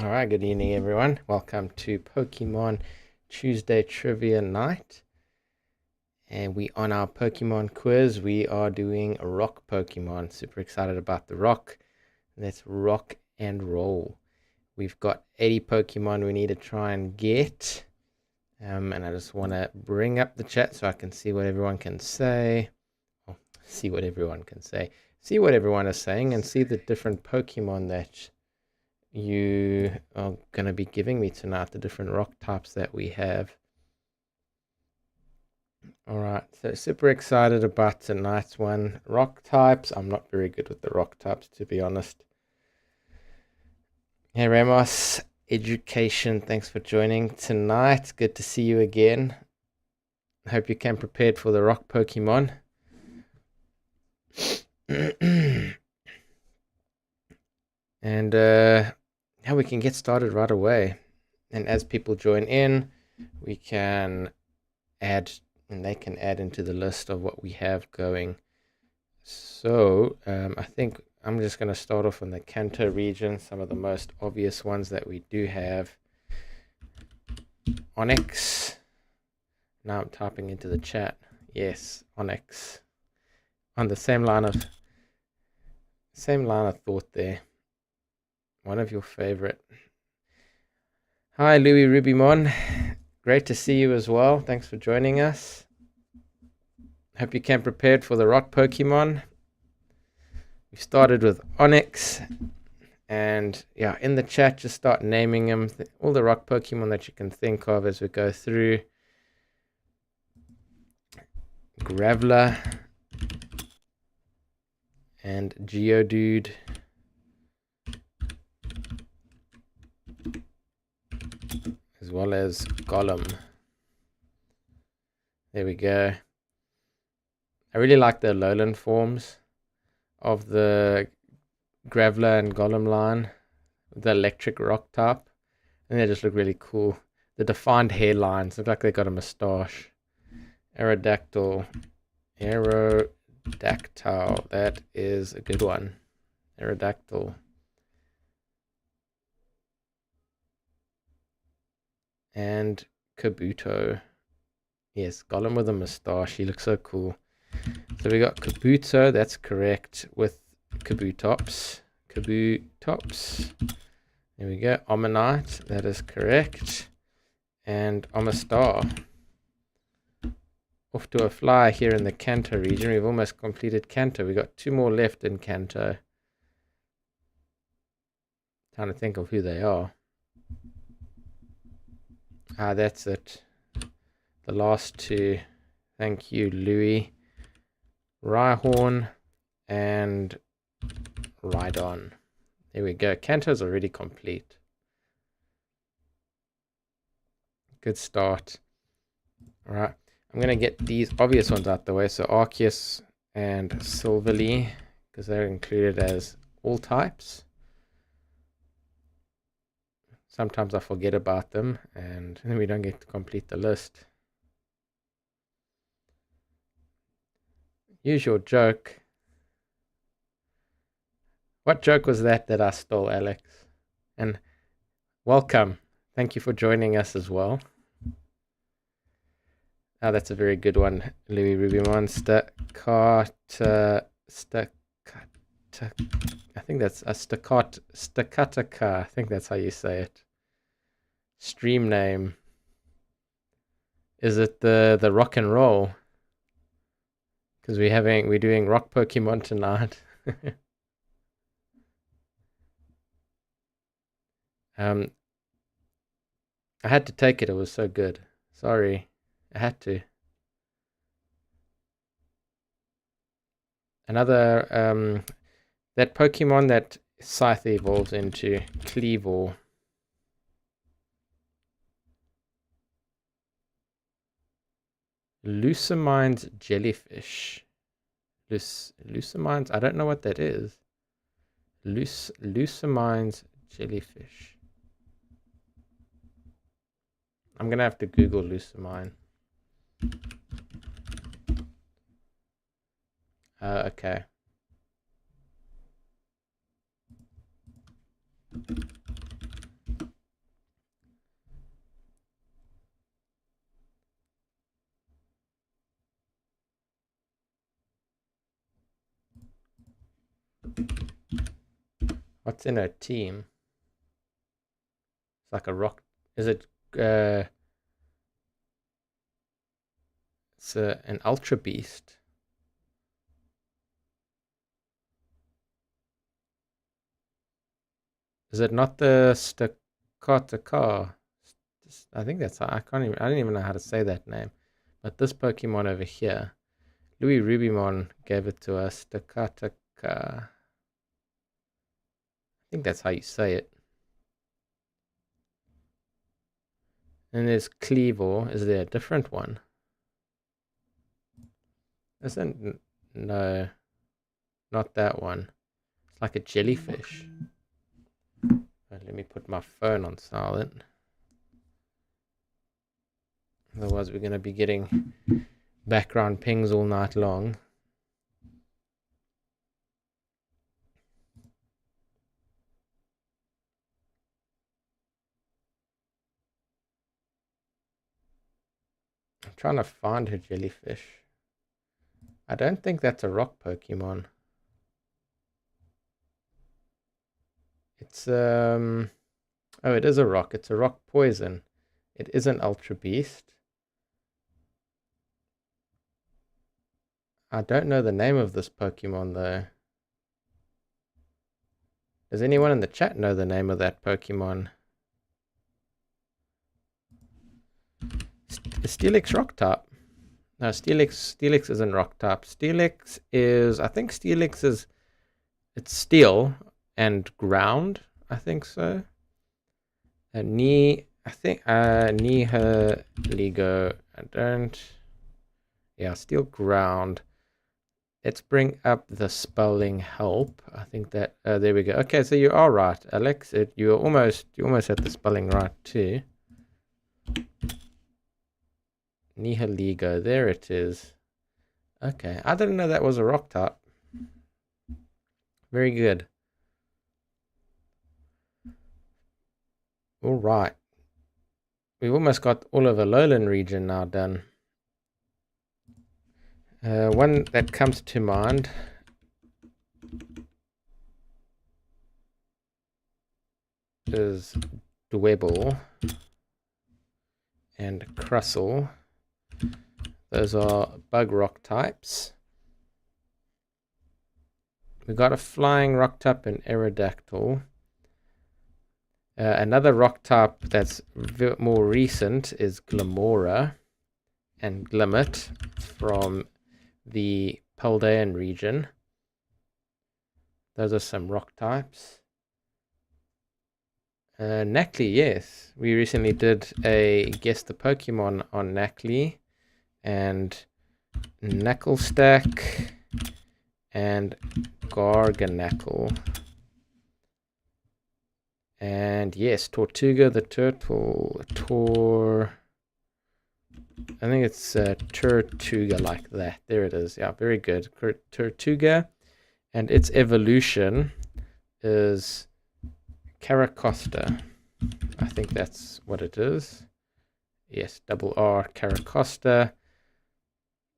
Alright, good evening everyone. Welcome to Pokemon Tuesday Trivia Night. And we on our Pokemon quiz, we are doing a rock Pokemon. Super excited about the rock. Let's rock and roll. We've got 80 Pokemon we need to try and get. And I just want to bring up the chat so I can see what everyone can say. Oh, see what everyone can say. See what everyone is saying and see the different Pokemon that you are going to be giving me tonight, the different rock types that we have. Alright, so super excited about tonight's one. Rock types, I'm not very good with the rock types, to be honest. Hey Ramos, Education, thanks for joining tonight. Good to see you again. I hope you came prepared for the rock Pokemon. And yeah, we can get started right away. And as people join in, we can add, and they can add into the list of what we have going. So I think I'm just going to start off in the Kanto region, some of the most obvious ones that we do have. Onyx. Now I'm typing into the chat. Yes, Onyx. On the same line of thought there. One of your favorite. Hi, Louis Rubimon. Great to see you as well. Thanks for joining us. Hope you came prepared for the rock Pokemon. We started with Onyx. And yeah, in the chat, just start naming them. All the rock Pokemon that you can think of as we go through. Graveler. And Geodude. As well as Golem. There we go. I really like the lowland forms of the Graveler and Golem line. The electric rock type. And they just look really cool. The defined hairlines look like they got a moustache. Aerodactyl. Aerodactyl. That is a good one. Aerodactyl. And Kabuto. Yes, Golem with a moustache. He looks so cool. So we got Kabuto. That's correct with Kabutops. Kabutops. There we go. Omanyte. That is correct. And Omastar. Off to a fly here in the Kanto region. We've almost completed Kanto. We've got 2 more left in Kanto. Trying to think of who they are. Ah, that's it. The last 2. Thank you, Louis. Rhyhorn and Rhydon. There we go. Kanto's already complete. Good start. All right. I'm going to get these obvious ones out the way. So Arceus and Silverly, because they're included as all types. Sometimes I forget about them, and then we don't get to complete the list. Usual joke. What joke was that I stole, Alex? And welcome. Thank you for joining us as well. Oh, that's a very good one, Louis Rubimon. I think that's a Staccatica. I think that's how you say it. Stream name. Is it the rock and roll? Because we're doing rock Pokemon tonight. I had to take it. It was so good. Sorry, I had to. Another that Pokemon that Scythe evolves into, Cleavor. Lucamine's jellyfish. Lucamine's, I don't know what that is. Lucamine's jellyfish. I'm gonna have to Google Lucamine. Okay. What's in her team? It's like a rock. Is it? It's an Ultra Beast. Is it not the Staccato car? I think that's how, I don't even know how to say that name. But this Pokemon over here, Louis Rubimon gave it to us. Staccato car. I think that's how you say it. And there's Cleavor. Is there a different one? Isn't no, not that one. It's like a jellyfish. Let me put my phone on silent. Otherwise, we're going to be getting background pings all night long. I'm trying to find her jellyfish. I don't think that's a rock Pokemon. It's oh, it is a rock. It's a rock poison. It is an Ultra Beast. I don't know the name of this Pokemon though. Does anyone in the chat know the name of that Pokemon? Is Steelix rock type? No, Steelix isn't rock type. Steelix is, I think Steelix is, it's steel and ground. I think so. Nihiligo. I don't. Yeah, steel ground. Let's bring up the spelling help. I think that there we go. Okay, so you are right, Alex. You almost had the spelling right too. Nihiligo. There it is. Okay, I didn't know that was a rock type. Very good. All right. We've almost got all of the lowland region now done. One that comes to mind is Dwebble and Crustle. Those are bug rock types. We got a flying rock type in Aerodactyl. Another rock type that's more recent is Glamora and Glimmet from the Paldean region. Those are some rock types. Nacli, yes. We recently did a Guess the Pokemon on Nacli and Knucklestack and Garganacl. And yes, Tortuga the turtle. I think it's Tortuga like that. There it is. Yeah, very good. Tortuga. And its evolution is Caracosta. I think that's what it is. Yes, double R, Caracosta.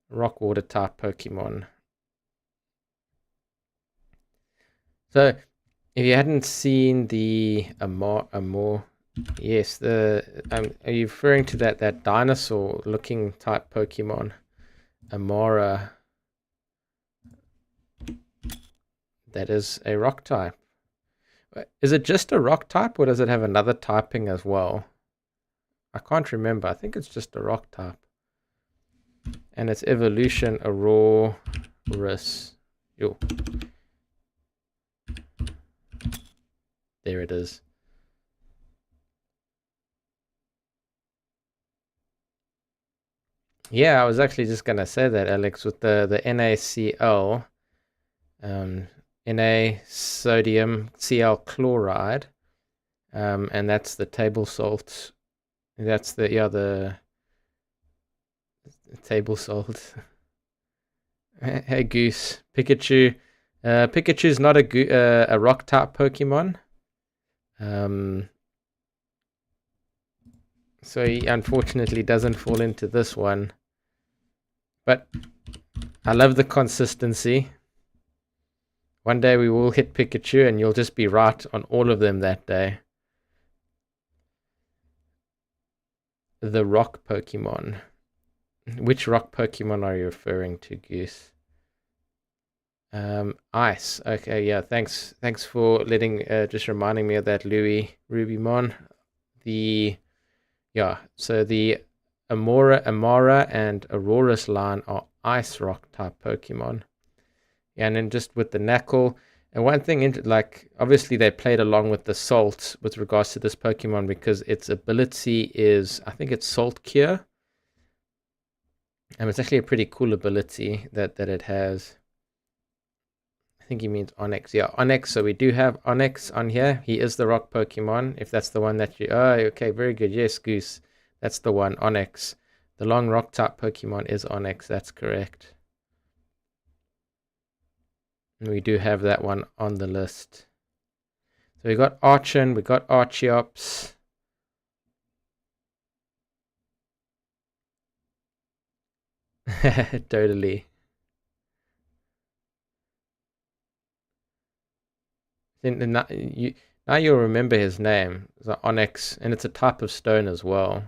Rock water type Pokemon. So, if you hadn't seen the Amor, yes, are you referring to that dinosaur looking type Pokemon? Amora. That is a rock type. Is it just a rock type or does it have another typing as well? I can't remember. I think it's just a rock type. And its evolution, Aurorus. Yo. There it is. Yeah, I was actually just going to say that, Alex, with the NaCl, Na sodium Cl chloride, and that's the table salt. That's the table salt. Hey Goose, Pikachu. Pikachu's not a rock type Pokemon. So he unfortunately doesn't fall into this one. But I love the consistency. One day we will hit Pikachu and you'll just be right on all of them that day. The rock Pokemon. Which rock Pokemon are you referring to, Goose? Ice. Okay, yeah, thanks for just reminding me of that, Louis Rubymon. So the Amara and Aurora's line are ice rock type Pokemon. Yeah, and then just with the Knuckle, and one thing, like, obviously they played along with the Salt with regards to this Pokemon because its ability is, I think it's Salt Cure. And it's actually a pretty cool ability that it has. I think he means Onyx. Yeah, Onyx. So we do have Onyx on here. He is the rock Pokemon, if that's the one that you... Oh, okay, very good. Yes, Goose. That's the one, Onyx. The long rock type Pokemon is Onyx. That's correct. And we do have that one on the list. So we got Archon, we got Archeops. Totally. Now you'll remember his name. It's an Onyx, and it's a type of stone as well.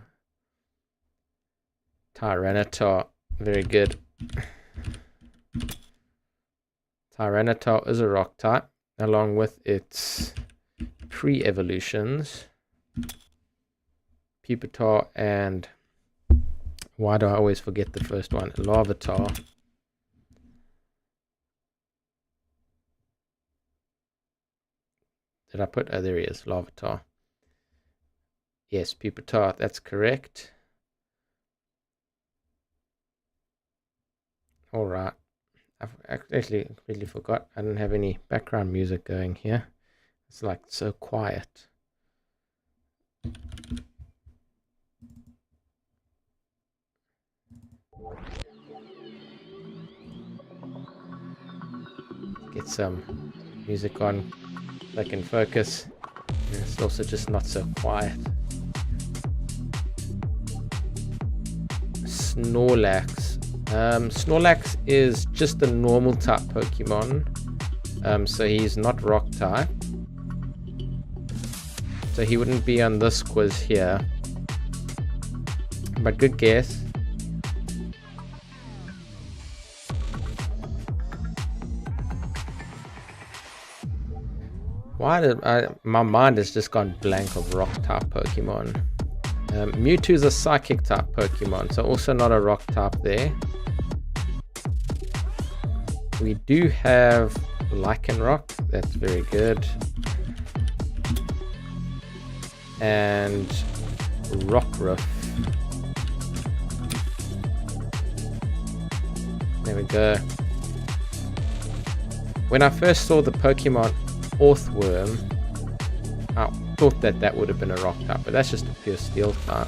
Tyranitar. Very good. Tyranitar is a rock type, along with its pre-evolutions. Pupitar and... Why do I always forget the first one? Larvitar. Did I put... Oh, there he is. Larvitar. Yes, Pupitar. That's correct. Alright. I've actually completely forgot. I don't have any background music going here. It's like so quiet. Get some music on so I can focus. And it's also just not so quiet. Snorlax. Snorlax is just a normal type Pokemon. So he's not rock type. So he wouldn't be on this quiz here. But good guess. Why did my mind has just gone blank of rock type Pokemon. Mewtwo is a psychic type Pokemon, so also not a rock type there. We do have Lycanroc, that's very good. And Rockruff. There we go. When I first saw the Pokemon Orthworm, I thought that would have been a rock type, but that's just a pure steel type.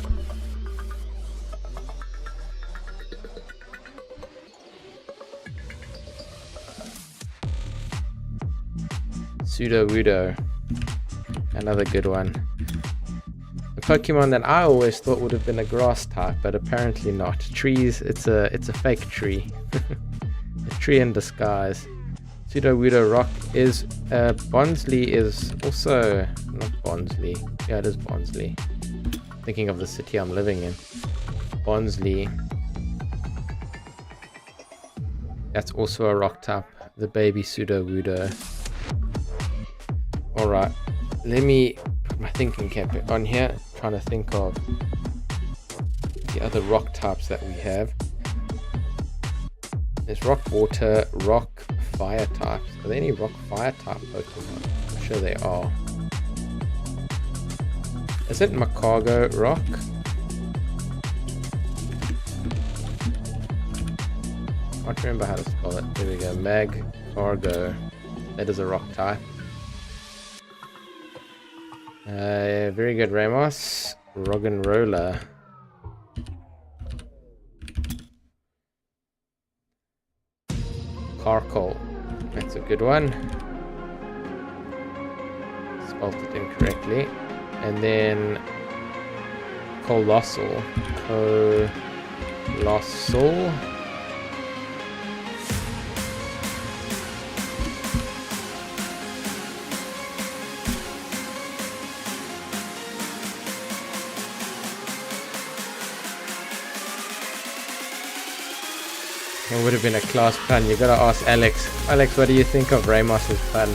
Sudowoodo, another good one. A Pokemon that I always thought would have been a grass type, but apparently not. Trees, it's a fake tree. A tree in disguise. Sudowoodo rock is Bonsly is also not Bonsly. Yeah, it is Bonsly. Thinking of the city I'm living in. Bonsly. That's also a rock type. The baby Sudowoodo. Alright, let me put my thinking cap on here, trying to think of the other rock types that we have. There's rock, water, rock, fire types. Are there any rock, fire type Pokemon? I'm sure they are. Is it Macargo rock? I can't remember how to spell it. There we go, Magcargo. That is a rock type. Very good, Ramos. Roggenrola. Carkol. That's a good one. Spelled it incorrectly. And then Colossal. Colossal. What would have been a class pun? You gotta ask Alex. Alex, what do you think of Ramos's pun?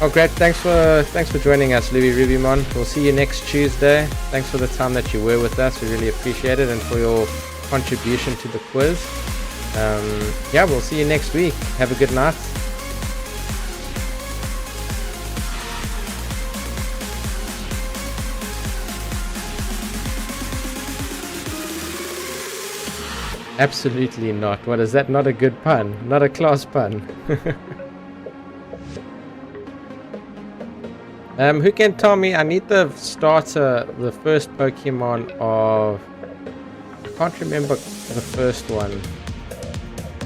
Oh, great! Thanks for joining us, Louis Rubimon. We'll see you next Tuesday. Thanks for the time that you were with us. We really appreciate it, and for your contribution to the quiz. Yeah, we'll see you next week. Have a good night. Absolutely not. What is that? Not a good pun. Not a class pun. Who can tell me? I need the starter, the first Pokemon of... I can't remember the first one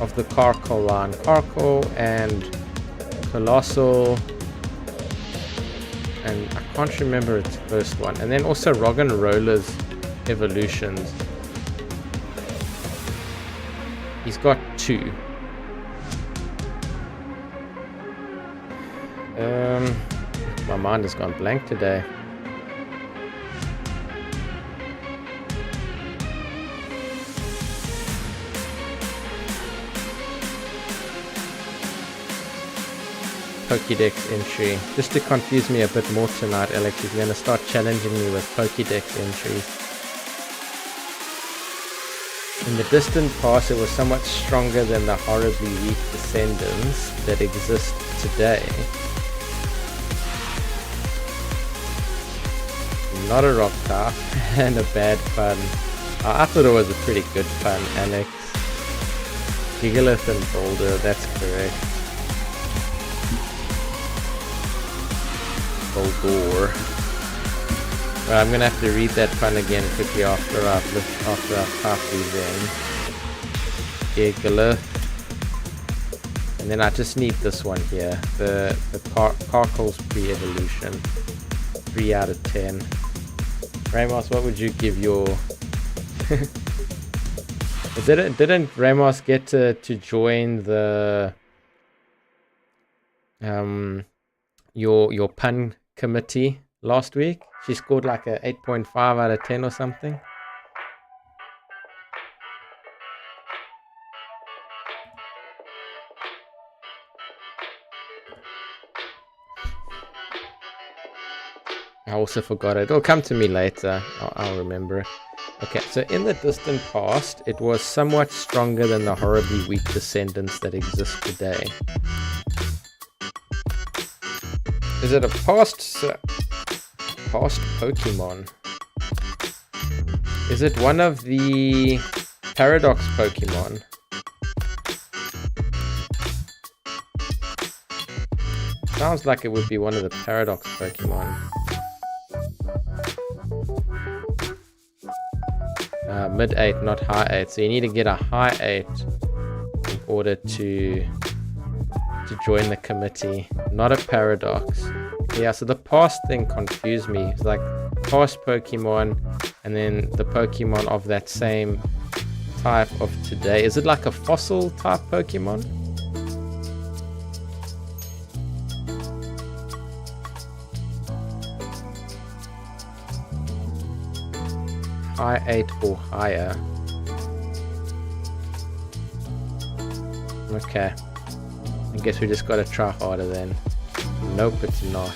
of the Carkol line. Carkol and Colossal. And I can't remember its first one. And then also Roggenrola's evolutions. He's got 2. My mind has gone blank today. Pokédex entry. Just to confuse me a bit more tonight, Alex, you're going to start challenging me with Pokédex entries. In the distant past, it was somewhat stronger than the horribly weak descendants that exist today. Not a rock type and a bad pun. I thought it was a pretty good pun, Alex. Gigalith and Boulder, that's correct. Boulder. Well, I'm gonna have to read that pun again quickly after I've typed these in. Gigalith. And then I just need this one here. The Carkol's pre-evolution. 3 out of 10. Ramos, what would you give your... Didn't Ramos get to join the... your pun committee last week? She scored like a 8.5 out of 10 or something. I also forgot it. It'll come to me later. I'll remember it. Okay, so in the distant past, it was somewhat stronger than the horribly weak descendants that exist today. Is it a past Pokemon? Is it one of the Paradox Pokemon? Sounds like it would be one of the Paradox Pokemon. Mid 8, not high 8. So you need to get a high 8 in order to join the committee. Not a Paradox. Yeah, so the past thing confused me. It's like past Pokemon and then the Pokemon of that same type of today. Is it like a fossil type Pokemon? High 8 or higher. Okay. I guess we just gotta try harder then. Nope, it's not.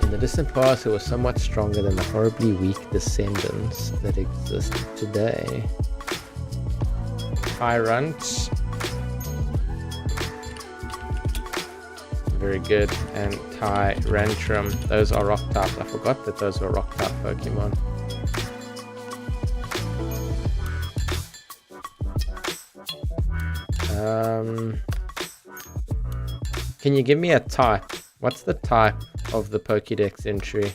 In the distant past, it was somewhat stronger than the horribly weak descendants that exist today. Tyrunt. Very good. And Tyrantrum. Those are rock types. I forgot that those were rock type Pokemon. Can you give me a type? What's the type of the Pokédex entry?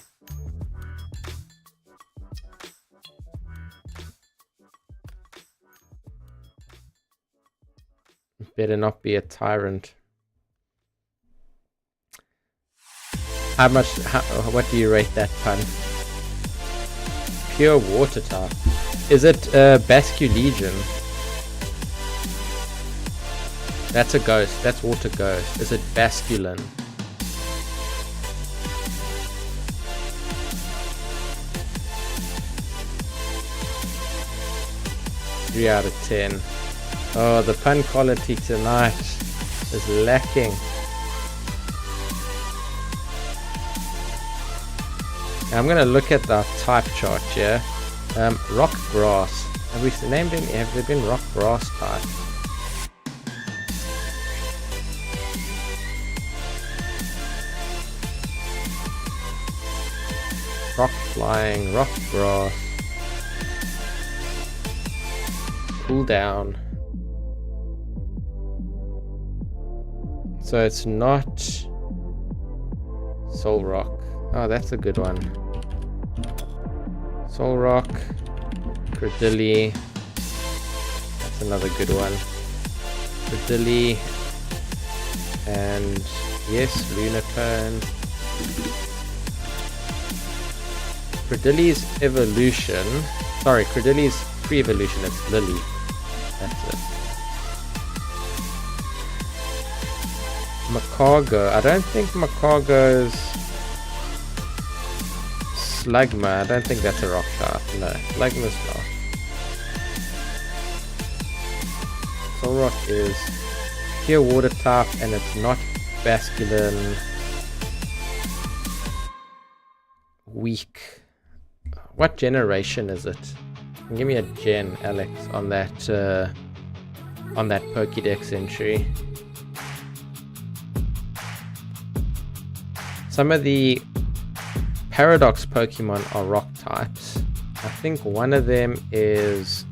Better not be a tyrant. What do you rate that pun? Pure water type. Is it Basculegion? That's a ghost. That's water ghost. Is it Basculin? 3 out of 10. Oh, the pun quality tonight is lacking. Now I'm going to look at the type chart here. Rock grass. Have we named any? Have there been rock grass types? Rock flying, rock grass. Cool down. So it's not Soul Rock. Oh, that's a good one. Soul Rock, Credilli. That's another good one. Credilli. And yes, Lunatone. Credilli's evolution. Sorry, Credilli's pre-evolution. It's Lily. That's it. Macargo. I don't think Macargo's Slugma. I don't think that's a rock type. No, Slugma's not. Soul Rock is pure water type and it's not basculin. Weak. What generation is it? Give me a gen, Alex, on that Pokédex entry. Some of the Paradox Pokemon are rock types. I think one of them is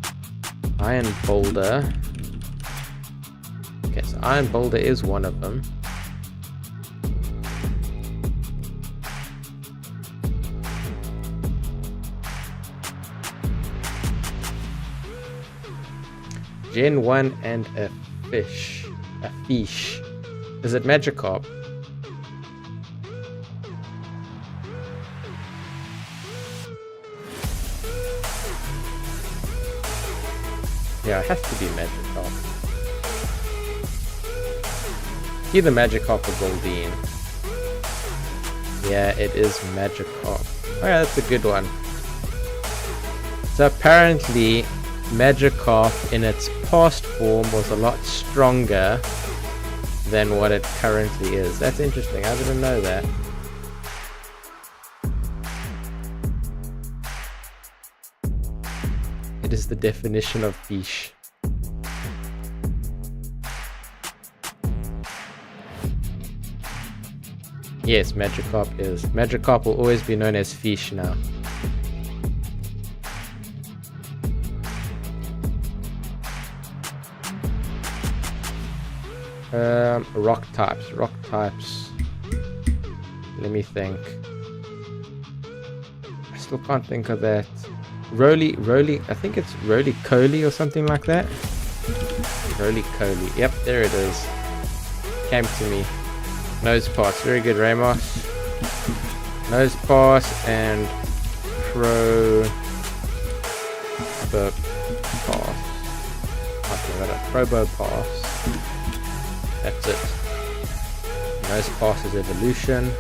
Iron Boulder. Okay, so Iron Boulder is one of them. Gen 1 and a fish. A fish. Is it Magikarp? Yeah, it has to be Magikarp. Either Magikarp or Goldeen. Yeah, it is Magikarp. Oh yeah, that's a good one. So apparently Magikarp in its past form was a lot stronger than what it currently is. That's interesting. I didn't know that. It is the definition of fish. Yes, Magikarp is. Magikarp will always be known as fish now. Rock types. Rock types. Let me think. I still can't think of that. Roly, I think it's Roly-Coly or something like that. Roly-Coly. Yep, there it is. Came to me. Nose pass. Very good, Ramos. Nose pass and Probo pass. Okay, got a Probo pass. That's it. Nose pass is evolution.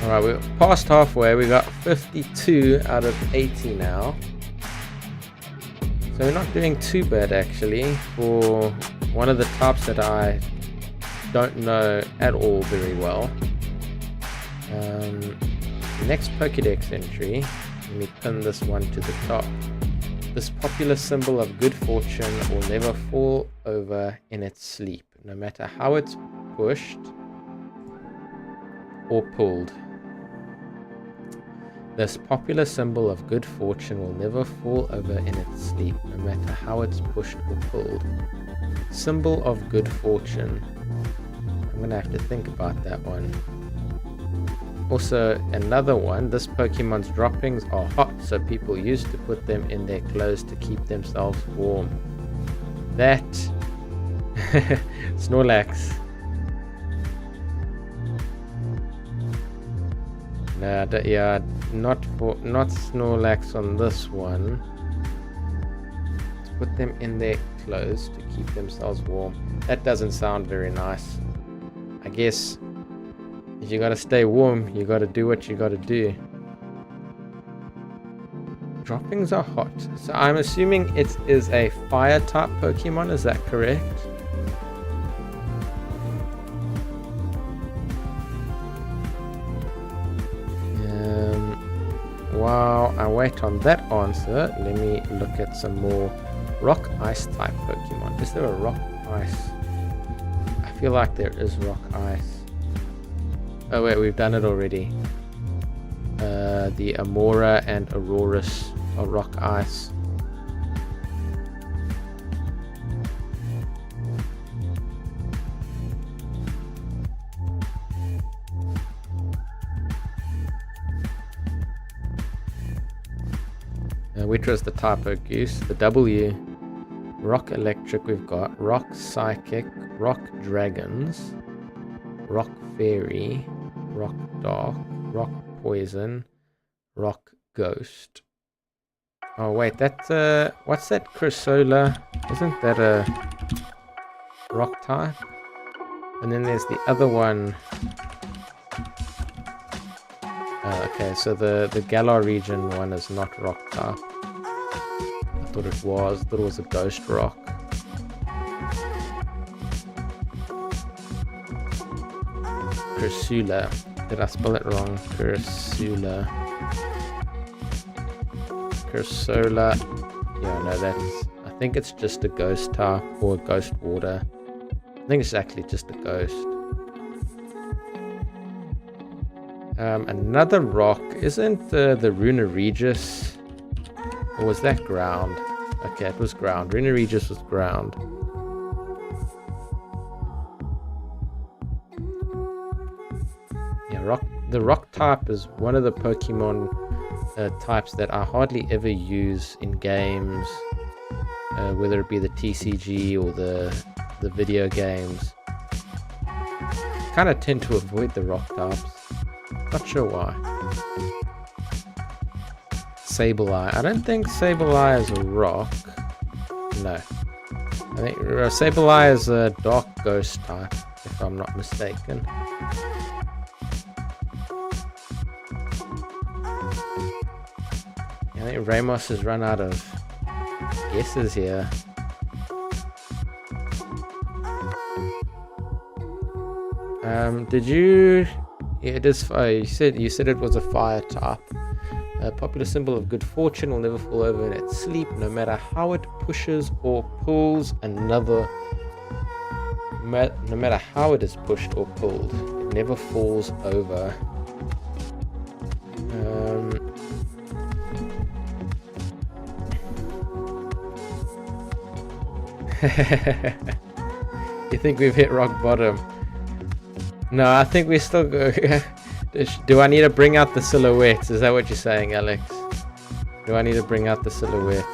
Alright, we're past halfway. We got 52 out of 80 now. So we're not doing too bad actually for one of the types that I don't know at all very well. Next Pokédex entry. Let me pin this one to the top. This popular symbol of good fortune will never fall over in its sleep, no matter how it's pushed or pulled. This popular symbol of good fortune will never fall over in its sleep, no matter how it's pushed or pulled. Symbol of good fortune. I'm gonna have to think about that one. Also, another one, this Pokemon's droppings are hot, so people used to put them in their clothes to keep themselves warm. That Snorlax. Nah, yeah, not Snorlax on this one. To put them in their clothes to keep themselves warm. That doesn't sound very nice. I guess, You gotta stay warm. You gotta do what you gotta do. Droppings are hot. So I'm assuming it is a fire type Pokemon. Is that correct? While I wait on that answer, let me look at some more rock ice type Pokemon. Is there a rock ice? I feel like there is rock ice. Oh wait, we've done it already. The Amora and Aurorus are rock ice. Which was the type of goose? The W. Rock electric we've got. Rock psychic. Rock dragons. Rock fairy. Rock dark. Rock poison. Rock ghost. Oh wait, that's what's that? Crusola? Isn't that a rock type? And then there's the other one. Okay, so the Galar region one is not rock type. I thought it was. I thought it was a ghost rock. Cursula. Did I spell it wrong? Cursula. Cursola. Yeah, no, that's... I think it's just a ghost type or a ghost water. I think it's actually just a ghost. Another rock. Isn't the Runa Regis? Or was that ground? Okay, it was ground. Runa Regis was ground. Yeah, rock. The rock type is one of the Pokemon types that I hardly ever use in games, whether it be the TCG or the video games. Kind of tend to avoid the rock types. Not sure why. Sableye. I don't think Sableye is a rock. No. I think Sableye is a dark ghost type, if I'm not mistaken. I think Ramos has run out of guesses here. Did you? Yeah, it is fire. You said it was a fire type. A popular symbol of good fortune, will never fall over in its sleep, no matter how it pushes or pulls another. No matter how it is mushed or pulled, it never falls over. You think we've hit rock bottom? No, I think we still go. Do I need to bring out the silhouettes? Is that what you're saying, Alex? Do I need to bring out the silhouettes?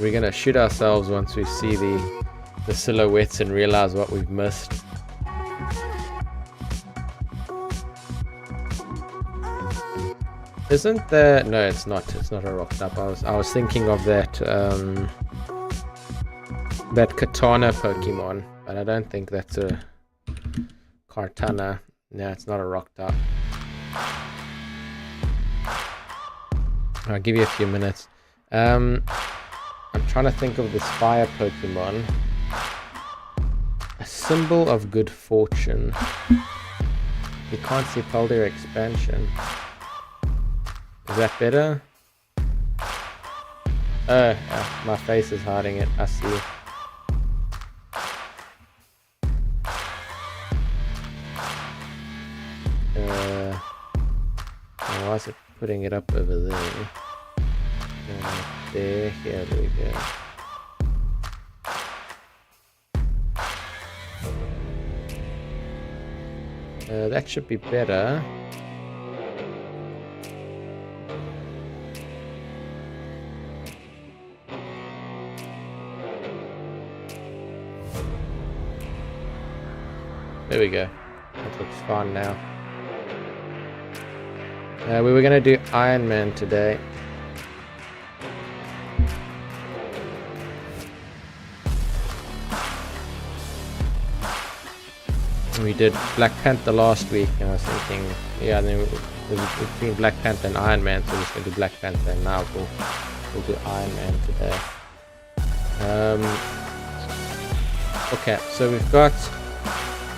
We're gonna shoot ourselves once we see the silhouettes and realize what we've missed. Isn't there? No, it's not. It's not a rock type. I was thinking of that that Katana Pokemon, but I don't think that's a Kartana. No, it's not a rock type. I'll give you a few minutes. I'm trying to think of this fire Pokemon. A symbol of good fortune. You can't see Paldea expansion. Is that better? Oh, my face is hiding it. I see. Why is it putting it up over there? There, here we go. That should be better. There we go. That looks fine now. We were going to do Iron Man today. We did Black Panther last week, and I was thinking, yeah, and then it was between Black Panther and Iron Man, so we're just going to do Black Panther, and now we'll do Iron Man today. Okay, so we've got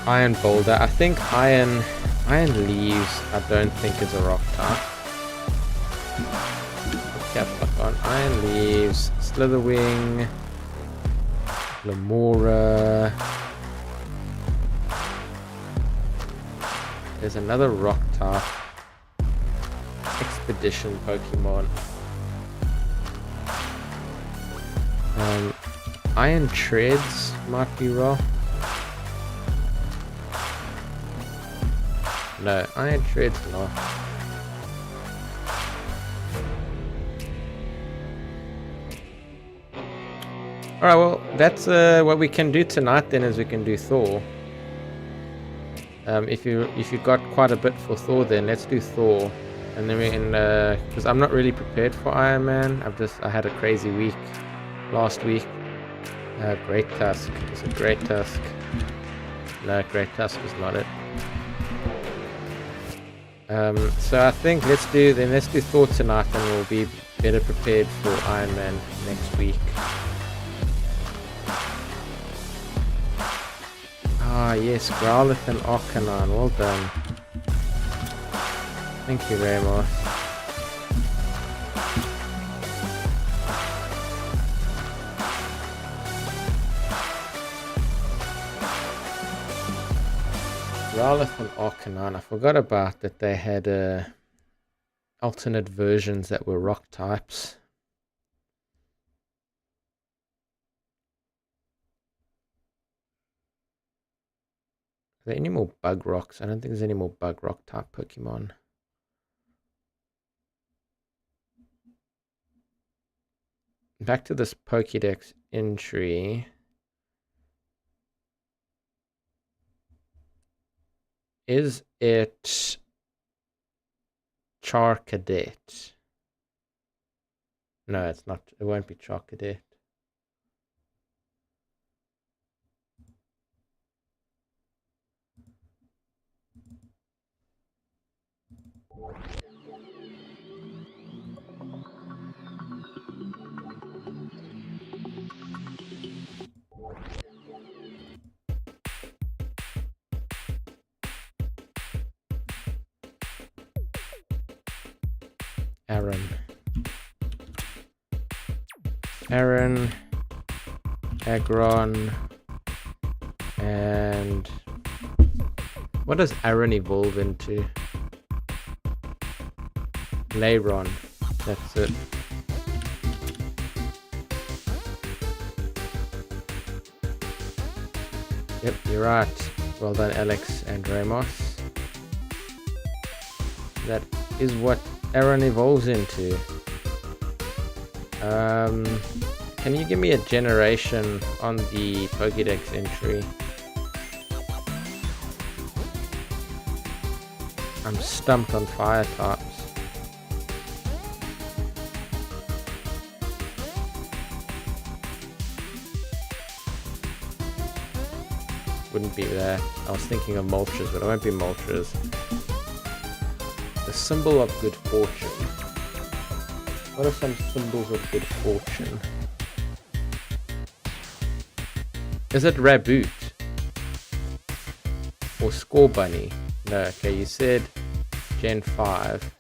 Iron Boulder. I think Iron Leaves, I don't think is a rock type. Cap lock on Iron Leaves, Slitherwing, Lamora. There's another rock type Expedition Pokemon. Iron Treads might be rock. No, Iron Treads not. Alright, well, that's what we can do tonight then, is we can do Thor. If you got quite a bit for Thor, then let's do Thor. And then we can, because I'm not really prepared for Iron Man. I had a crazy week last week. Great Tusk. Is it Great Tusk? No, Great Tusk is not it. So I think let's do Thor tonight, and we'll be better prepared for Iron Man next week. Ah yes, Growlithe and Arcanine, well done. Thank you very much. Growlithe and Arcanine, I forgot about that they had alternate versions that were rock types. Are there any more bug rocks? I don't think there's any more bug rock type Pokemon. Back to this Pokédex entry. Is it Charcadet? No, it's not. It won't be Charcadet. Aaron, Aggron, and what does Aaron evolve into? Lairon, that's it. Yep, you're right. Well done, Alex and Ramos. That is what Aaron evolves into. Can you give me a generation on the Pokédex entry? I'm stumped on fire types. Wouldn't be there. I was thinking of Moltres, but it won't be Moltres. The symbol of good fortune. What are some symbols of good fortune? Is it Raboot? Or Score Bunny? No, okay, you said Gen 5.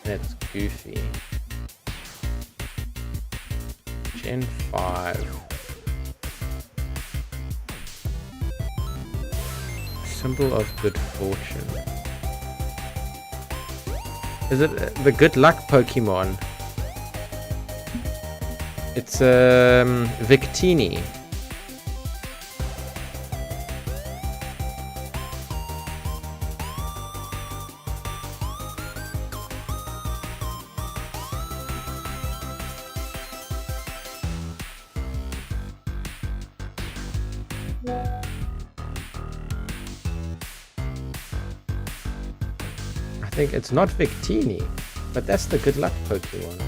That's Goofy. Gen 5. Symbol of good fortune. Is it the good luck Pokemon? It's Victini. I think it's not Victini, but that's the good luck Pokemon.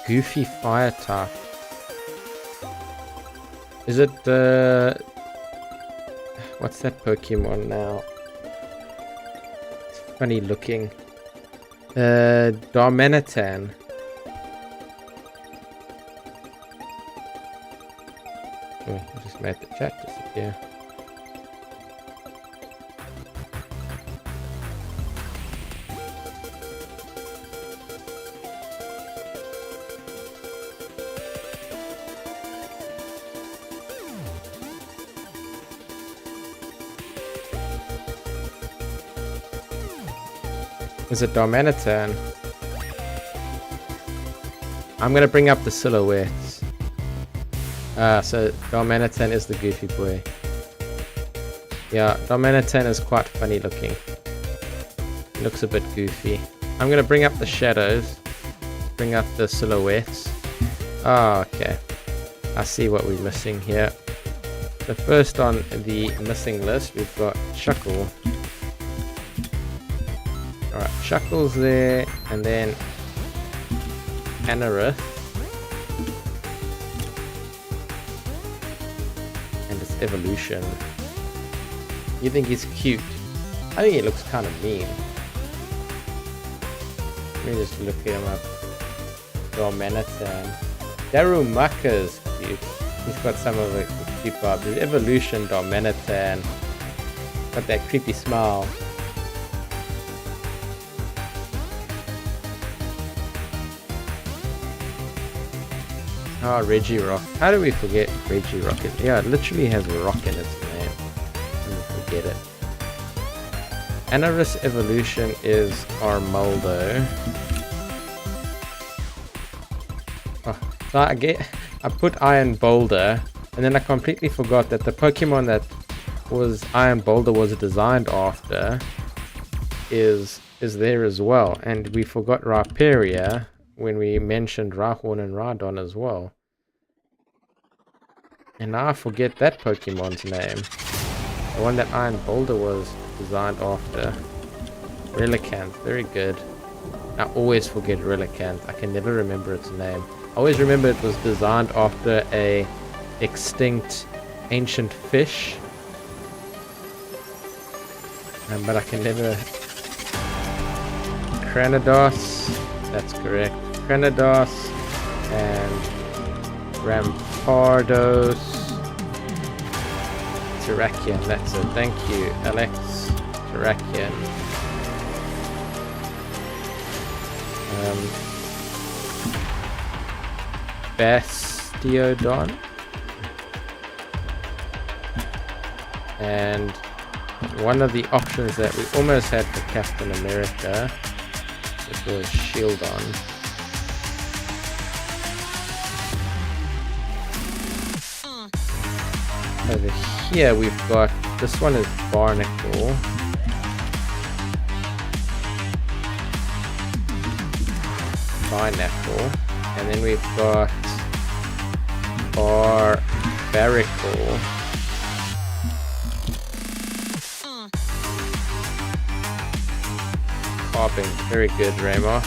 Goofy fire type. Is it the... What's that Pokemon now? It's funny looking. Darmanitan. Oh, I just made the chat disappear. Is it Darmanitan? I'm gonna bring up the silhouettes. So Darmanitan is the goofy boy. Yeah, Darmanitan is quite funny looking. He looks a bit goofy. I'm gonna bring up the shadows. Bring up the silhouettes. Oh, okay. I see what we're missing here. So first on the missing list, we've got Shuckle. Alright, Shuckle's there, and then Anorith. And its evolution. You think he's cute? I think he looks kind of mean. Let me just look him up. Darmanitan. Darumaka's cute. He's got some of the cute vibes. His evolution, Darmanitan. Got that creepy smile. Oh, Regirock. How do we forget Regirock? Yeah, it literally has a rock in its name. We forget it. Anorith's evolution is Armaldo. Oh, so I put Iron Boulder, and then I completely forgot that the Pokemon that was Iron Boulder was designed after is there as well. And we forgot Rhyperior when we mentioned Rhyhorn and Rhydon as well. And now I forget that Pokemon's name. The one that Iron Boulder was designed after. Relicanth, very good. I always forget Relicanth. I can never remember its name. I always remember it was designed after a extinct ancient fish. But I can never... Cranidos, that's correct. Cranidos and Rampardos. Terrakion, that's it. Thank you, Alex. Terrakion. Bastiodon. And one of the options that we almost had for Captain America, which was Shieldon. Over here we've got, this one is Barnacle. Pineapple. And then we've got Barbarical. Carbink, very good, Ramos.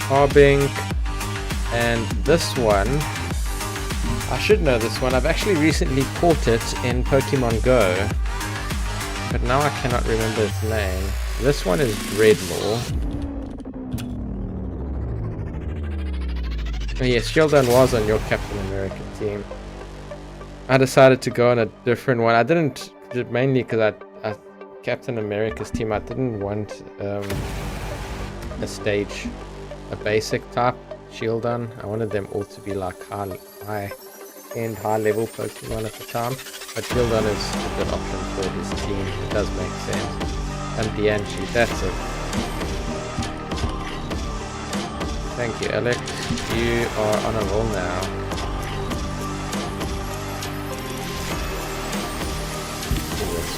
Carbink. And this one, I should know this one. I've actually recently caught it in Pokemon Go, but now I cannot remember its name. This one is Dreadlaw. Oh yes, Shieldon was on your Captain America team. I decided to go on a different one. I didn't, mainly because I Captain America's team, I didn't want a basic type Shieldon. I wanted them all to be like high-end, high-level Pokemon at the time. But Shieldon is a good option for his team. It does make sense. And Dianchi, that's it. Thank you, Alex. You are on a roll now.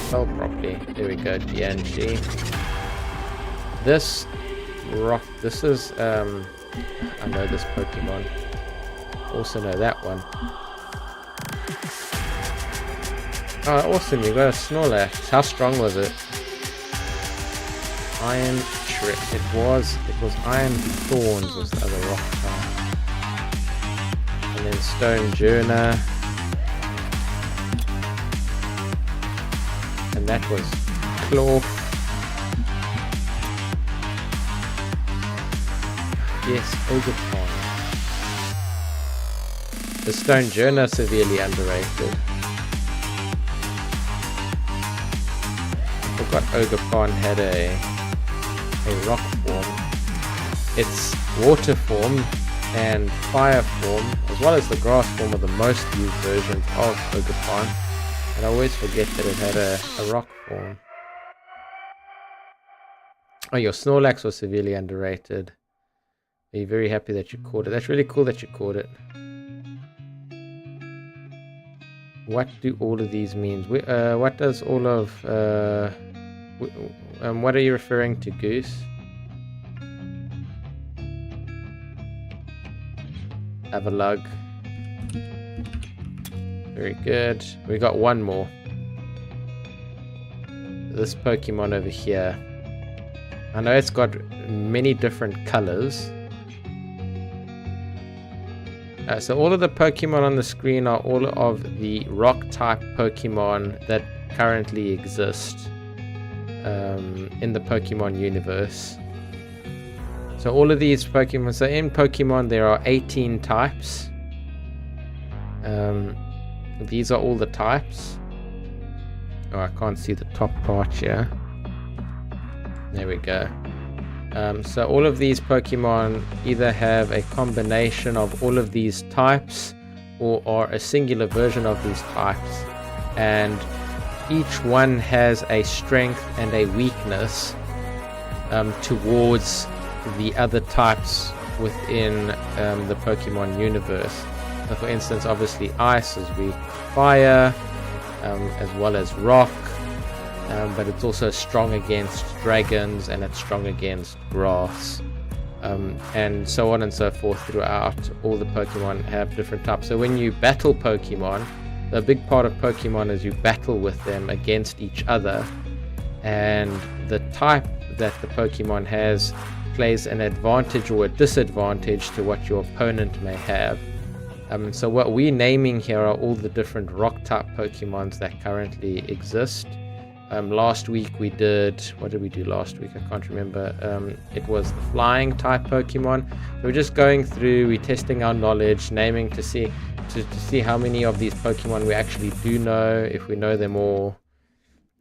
Spell properly. There we go, DNG. This rock, this is I know this Pokemon. Also know that one. Oh, awesome, you got a Snorlax. How strong was it? Iron It was Iron Thorns was the other rock type. And then Stone Journer. And that was Claw. Yes, Ogerpon. The Stone Journer severely underrated. I forgot Ogerpon had a rock form. Its water form and fire form, as well as the grass form, are the most used versions of Ogerpon. And I always forget that it had a rock form. Oh, your Snorlax was severely underrated. Are you very happy that you caught it? That's really cool that you caught it. What do all of these mean? What does all of... what are you referring to, Goose? Have a lug. Very good. We got one more. This Pokemon over here. I know it's got many different colors. So all of the Pokemon on the screen are all of the rock type Pokemon that currently exist in the Pokemon universe. So all of these Pokemon, so in Pokemon there are 18 types. These are all the types. Oh, I can't see the top part here. There we go. So all of these Pokemon either have a combination of all of these types or are a singular version of these types, and each one has a strength and a weakness towards the other types within the Pokemon universe. So for instance, obviously ice is weak to fire, as well as rock. But it's also strong against dragons, and it's strong against grass, and so on and so forth throughout. All the Pokemon have different types. So when you battle Pokemon, the big part of Pokemon is you battle with them against each other, and the type that the Pokemon has plays an advantage or a disadvantage to what your opponent may have. So what we're naming here are all the different rock type Pokemons that currently exist. Last week we did, what did we do last week? I can't remember. It was the flying type Pokemon. So we're just going through, we're testing our knowledge, naming to see how many of these Pokemon we actually do know, if we know them all.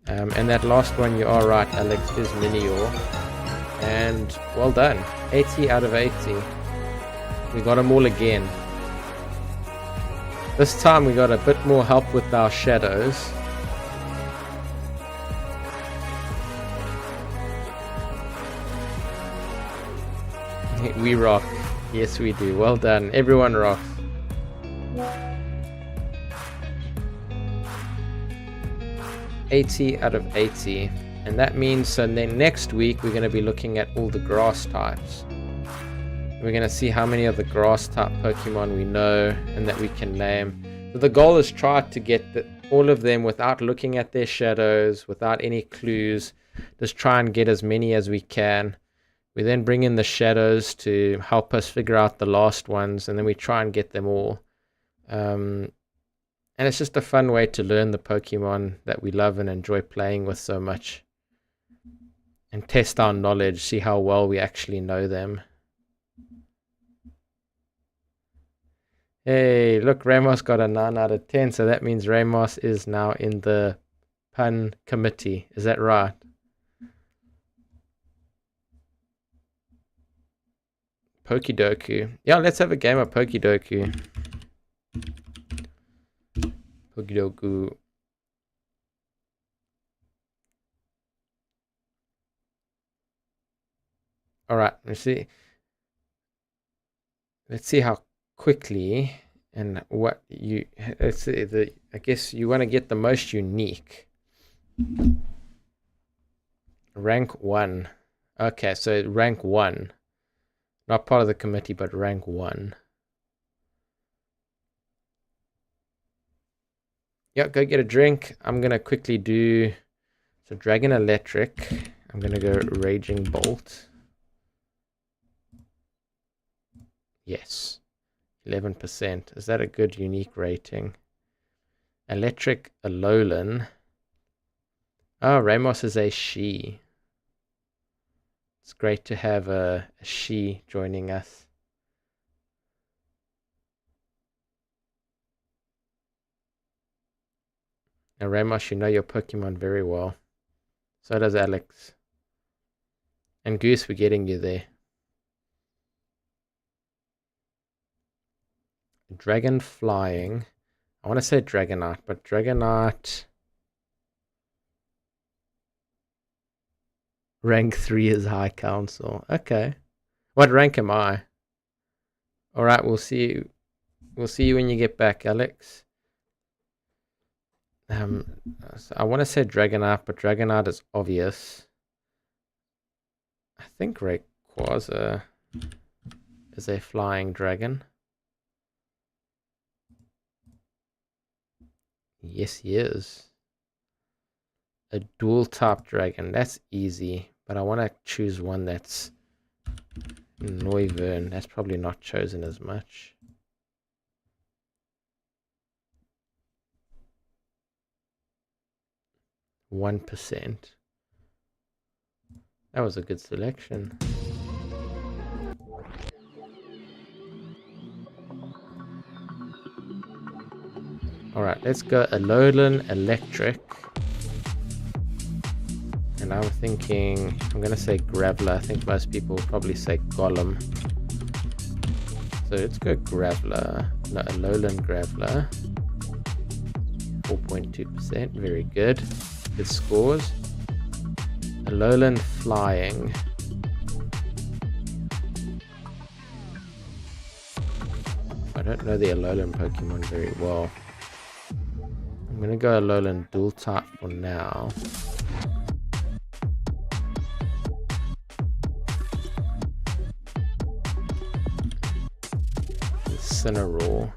And that last one, you are right, Alex, is Minior. And well done, 80 out of 80. We got them all again. This time we got a bit more help with our shadows. We rock. Yes, we do. Well done. Everyone rocks. $80 out of 80. And that means, so then next week we're going to be looking at all the grass types. We're going to see how many of the grass type Pokemon we know and that we can name. So the goal is try to get all of them without looking at their shadows, without any clues. Just try and get as many as we can. We then bring in the shadows to help us figure out the last ones, and then we try and get them all. And it's just a fun way to learn the Pokemon that we love and enjoy playing with so much. And test our knowledge, see how well we actually know them. Hey, look, Ramos got a 9 out of 10, so that means Ramos is now in the pun committee. Is that right? Pokidoku. Yeah, let's have a game of Pokidoku. Pokidoku. Alright, let's see. Let's see how quickly and what you... Let's see, I guess you want to get the most unique. Rank 1. Okay, so rank 1. Not part of the committee, but rank 1. Yeah, go get a drink. I'm going to quickly do... So Dragon Electric. I'm gonna go Raging Bolt. Yes, 11%. Is that a good unique rating? Electric Alolan. Oh, Ramos is a she. It's great to have a she joining us. Now, Ramos, you know your Pokemon very well. So does Alex. And Goose, we're getting you there. Dragon Flying. I want to say Dragonite, but Dragonite... Rank 3 is High Council. Okay. What rank am I? Alright, we'll see you. We'll see you when you get back, Alex. So I want to say Dragonite, but Dragonite is obvious. I think Rayquaza is a flying dragon. Yes, he is. A dual type dragon. That's easy, but I want to choose one that's Noivern. That's probably not chosen as much. %. That was a good selection. Alright, let's go Alolan Electric. And I'm thinking, I'm going to say Graveler. I think most people will probably say Golem. So let's go Graveler. No, Alolan Graveler. 4.2%. Very good. Good scores. Alolan Flying. I don't know the Alolan Pokemon very well. I'm going to go Alolan Dual Type for now. Incineroar.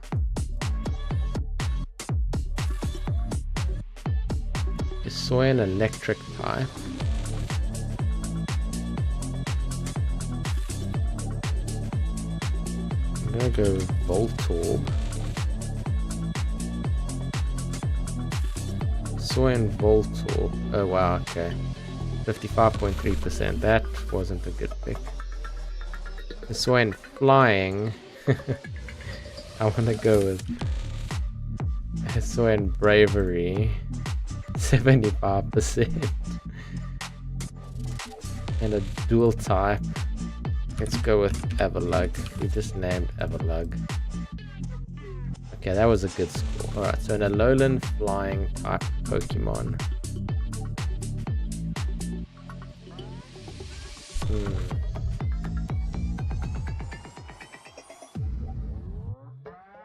Hisuian Electric type. I'm gonna go Voltorb. Hisuian Voltorb. Oh wow, okay. 55.3%. That wasn't a good pick. Hisuian Flying. I want to go with Hisuian Bravery, 75%, and a dual type. Let's go with Everlug. We just named Everlug. Okay, that was a good score. Alright, so an Alolan Flying type Pokemon.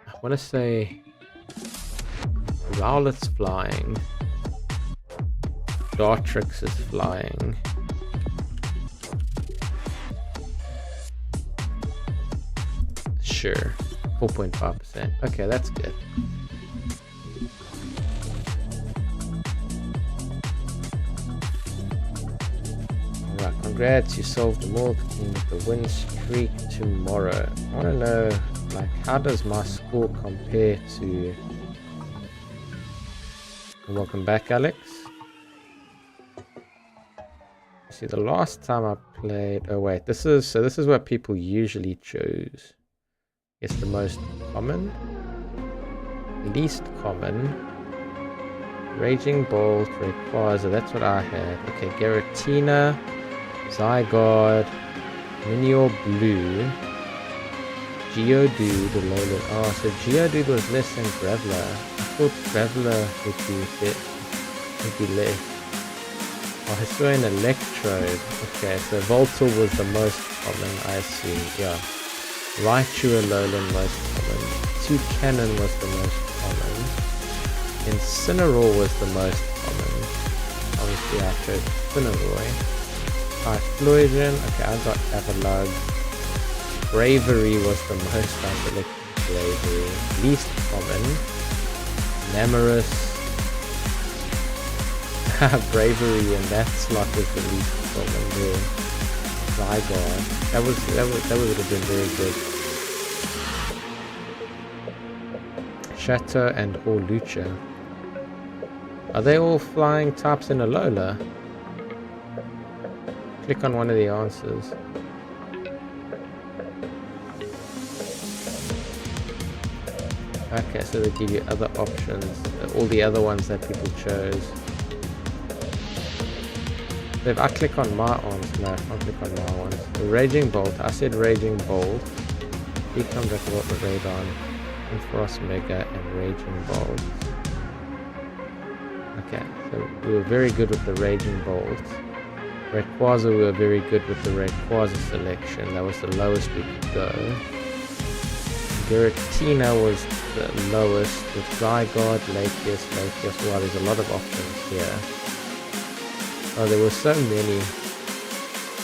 I want to say Rowlet's flying. Dartrix is flying. Sure. 4.5%. Okay, that's good. Alright, congrats, you solved them all. Continue with the win streak tomorrow. I want to know, like, how does my score compare to... Welcome back, Alex. See, the last time I played... Oh, wait, this is what people usually choose. It's the most common. Least common. Raging Bolt, Rayquaza, that's what I had. Okay, Giratina, Zygarde, Minior Blue, Geodude, Alolan. Oh, so Geodude was less than Graveler. I thought Graveler would be less. Oh, Hisuian Electrode. Okay, so Voltorb was the most common, I assume. Yeah. Raichu Alolan most common. Toucannon was the most common. Incineroar was the most common. Obviously I chose Incineroar. Typhlosion. Okay, I got Everlug. Bravery was the most I selected. Bravery. Least common. Namorous. Bravery in that slot was the least got one there. Zygarde. That would have been very good. Chateau and Horlucha. Are they all flying types in Alola? Click on one of the answers. Okay, so they give you other options. All the other ones that people chose. So if I click on my arms, no, I'll click on my ones. Raging Bolt, I said Raging Bolt. Become Radon, Frost Mega, and Raging Bolt. Okay, so we were very good with the Raging Bolt. Rayquaza, we were very good with the Rayquaza selection. That was the lowest we could go. Giratina was the lowest with Zygarde, Latias. Wow, there's a lot of options here. Oh, there were so many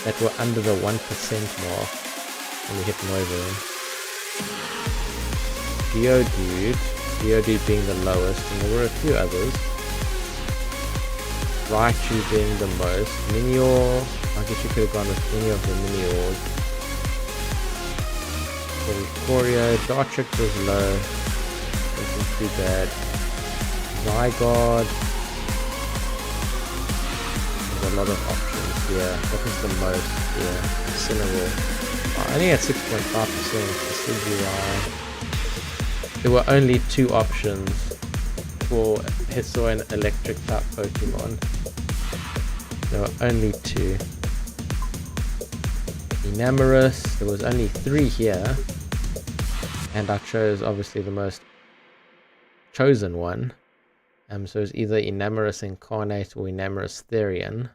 that were under the 1% mark when we hit Nova. Geodude being the lowest, and there were a few others. Raichu being the most. Minior, I guess you could have gone with any of the Miniors. Corio, Dartrick was low, wasn't too bad. Zygarde, there's a lot of options here. That was the most, yeah. Incineroar, only at 6.5%. There were only 2 options for Hisuian and electric type Pokemon. There were only 2. Enamorus, there was only 3 here, and I chose obviously the most chosen one. So it's either Enamorus Incarnate or Enamorus Therian.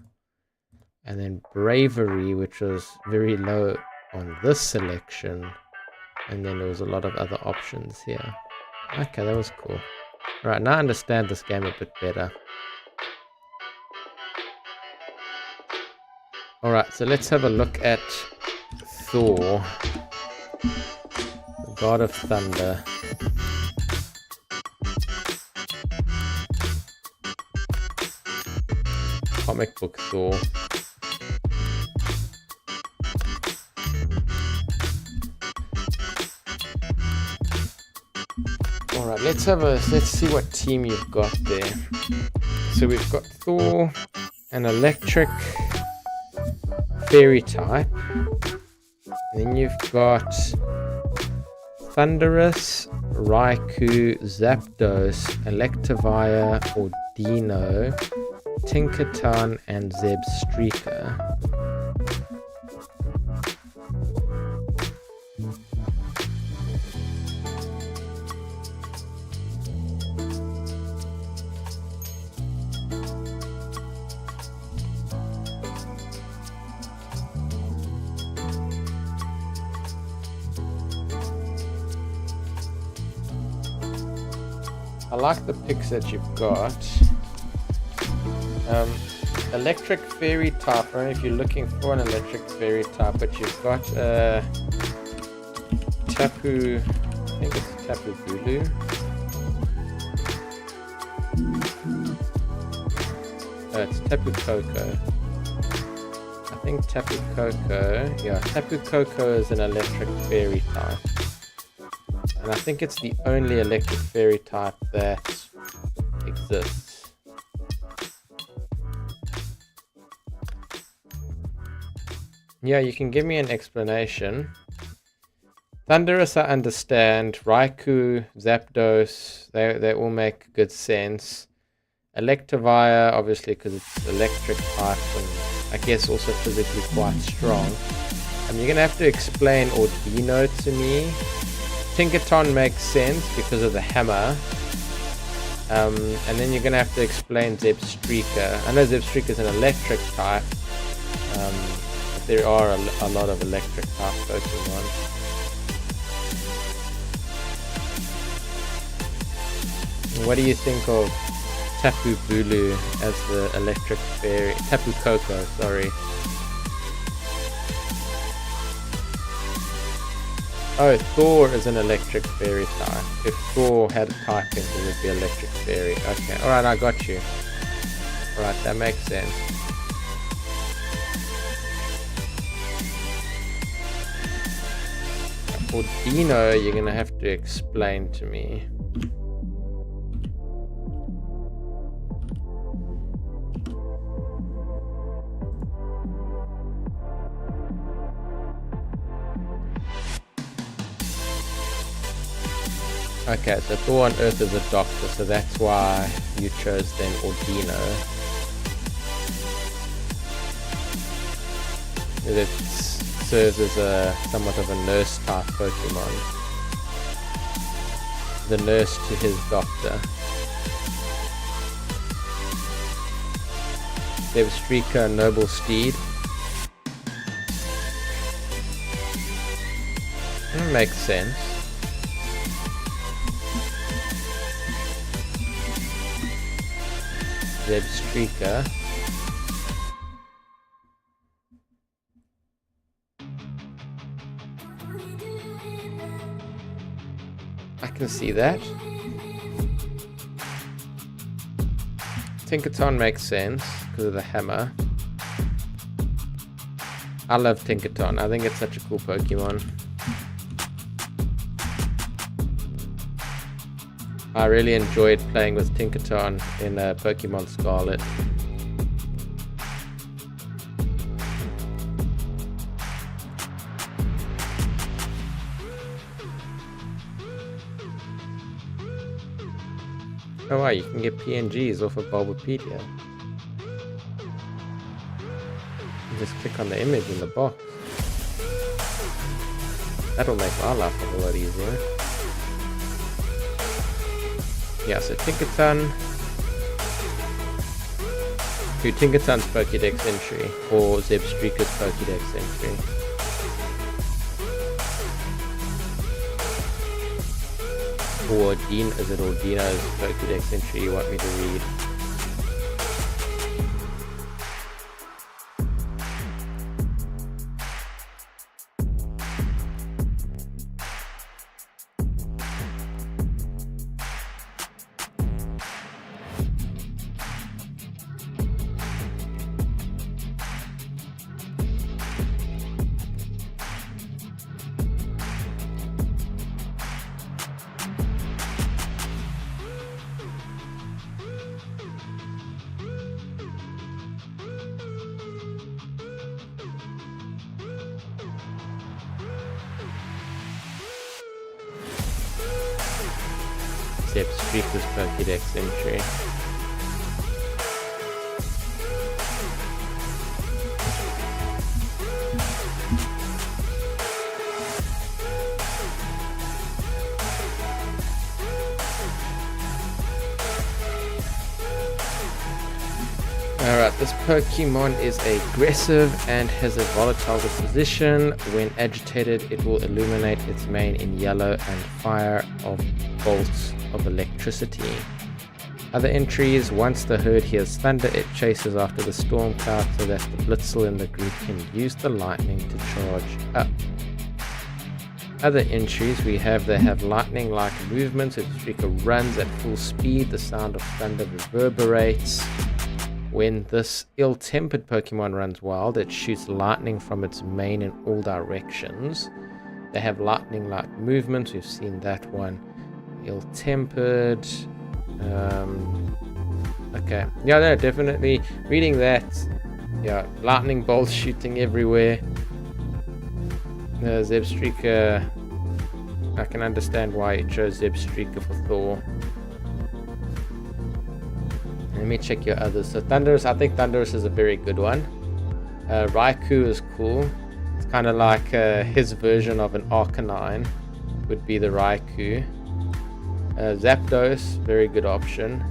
And then Bravery, which was very low on this selection, and then there was a lot of other options here. Okay, that was cool. Right, now I understand this game a bit better. Alright, so let's have a look at Thor, the god of thunder. Comic book Thor. Alright, let's see what team you've got there. So we've got Thor, an electric fairy type. And then you've got Thundurus, Raikou, Zapdos, Electivire or Dino, Tinkaton, and Zebstrika. I like the picks that you've got. Electric fairy type. I don't know if you're looking for an electric fairy type, but you've got Tapu. I think it's Tapu Bulu. It's Tapu Koko. I think Tapu Koko. Yeah, Tapu Koko is an electric fairy type. And I think it's the only electric fairy type that exists. Yeah, you can give me an explanation. Thundurus, I understand. Raikou, Zapdos, they all make good sense. Electivire, obviously, because it's electric type and I guess also physically quite strong. You're going to have to explain Ordino to me. Tinkaton makes sense because of the hammer. And then you're going to have to explain Zebstrika. I know Zebstrika is an electric type. But there are a lot of electric type Pokemon. What do you think of Tapu Bulu as the electric fairy? Tapu Koko, sorry. Oh, Thor is an electric fairy type. If Thor had typing, it would be electric fairy. Okay, alright, I got you. Alright, that makes sense. For Dino, you're gonna have to explain to me. Okay, so Thor on Earth is a doctor, so that's why you chose then Ordino. It serves as a somewhat of a nurse type Pokemon. The nurse to his doctor. Zebstrika, Noble Steed. That makes sense. Zebstrika. I can see that. Tinkaton makes sense because of the hammer. I love Tinkaton. I think it's such a cool Pokemon. I really enjoyed playing with Tinkaton in Pokemon Scarlet. Oh wow, you can get PNGs off of Bulbapedia. You just click on the image in the box. That'll make my life a whole lot easier. Yeah, so Tinkaton. Do Tinkaton's Pokédex entry or Zebstrika's Pokédex entry. Or is it Ordino's Pokédex entry you want me to read? Zebstrika's Pokédex entry. Alright, this Pokemon is aggressive and has a volatile disposition. When agitated, it will illuminate its mane in yellow and fire off bolts of electricity. Other entries: once the herd hears thunder, it chases after the storm cloud so that the Blitzel in the group can use the lightning to charge up. Other entries we have: they have lightning-like movements. If Zebstrika runs at full speed, the sound of thunder reverberates. When this ill-tempered Pokemon runs wild, it shoots lightning from its mane in all directions. They have lightning-like movements. We've seen that one. Ill-tempered. Okay. Yeah, no, definitely. Reading that. Yeah, lightning bolts shooting everywhere. Zebstrika. I can understand why you chose Zebstrika for Thor. Let me check your others. So Thundurus, I think Thundurus is a very good one. Raikou is cool. It's kind of like his version of an Arcanine would be the Raikou. Zapdos, very good option.